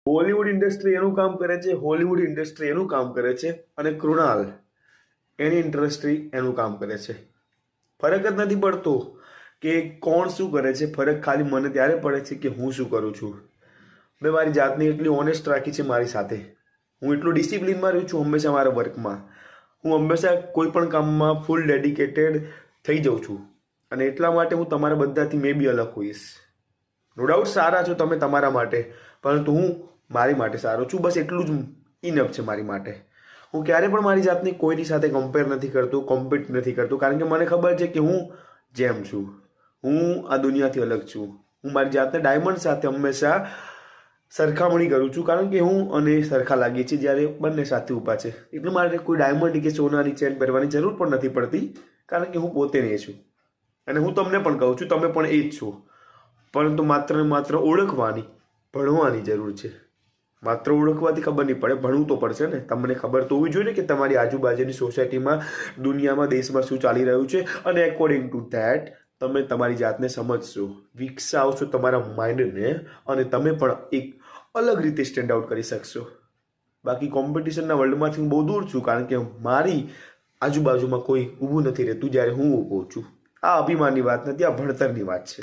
Bollywood industry એનું કામ કરે છે, હોલિવૂડ ઇન્ડસ્ટ્રી એનું કામ કરે છે, અને કૃણાલ એની ઇન્ડસ્ટ્રી એનું કામ કરે છે. ફરક જ નથી પડતો કે કોણ શું કરે છે. ફરક ખાલી મને ત્યારે પડે છે કે હું શું કરું છું. મેં મારી જાતને એટલી ઓનેસ્ટ રાખી છે મારી સાથે. હું એટલું ડિસિપ્લિનમાં રહ્યું છું હંમેશા મારા વર્કમાં. હું હંમેશા કોઈ પણ કામમાં ફૂલ ડેડિકેટેડ થઈ જાઉં છું. અને એટલા માટે હું તમારા બધાથી મે બી અલગ હોઈશ. નો ડાઉટ સારા છો તમે તમારા માટે, પરંતુ હું મારી માટે સારો છું. બસ એટલું જ ઇનફ છે મારી માટે. હું ક્યારે પણ મારી જાતને કોઈની સાથે કમ્પેર નથી કરતો, કોમ્પિટ નથી કરતો, કારણ કે મને ખબર છે કે હું જેમ છું, હું આ દુનિયાથી અલગ છું. હું મારી જાતને ડાયમંડ સાથે હંમેશા સરખામણી કરું છું, કારણ કે હું અને સરખા લાગીએ છીએ જ્યારે બંને સાથે ઊભા છે. એટલે મારે કોઈ ડાયમંડ કે સોનાની ચેન પહેરવાની જરૂર પણ નથી પડતી, કારણ કે હું પોતે નહીં છું. અને હું તમને પણ કહું છું, તમે પણ એ જ છો. પરંતુ માત્ર ને માત્ર ઓળખવાની, ભણવાની જરૂર છે. માત્ર ઓળખવાથી ખબર નહીં પડે, ભણવું તો પડશે ને. તમને ખબર તો હોવી જોઈએ ને કે તમારી આજુબાજુની સોસાયટીમાં, દુનિયામાં, દેશમાં શું ચાલી રહ્યું છે. અને એકોર્ડિંગ ટુ ધેટ તમે તમારી જાતને સમજશો, વિકસાવશો તમારા માઇન્ડને, અને તમે પણ એક અલગ રીતે સ્ટેન્ડ આઉટ કરી શકશો. બાકી કોમ્પિટિશનના વર્લ્ડમાંથી હું બહુ દૂર છું, કારણ કે મારી આજુબાજુમાં કોઈ ઊભું નથી રહેતું જ્યારે હું ઊભો છું. આ અભિમાનની વાત નથી, આ ભણતરની વાત છે.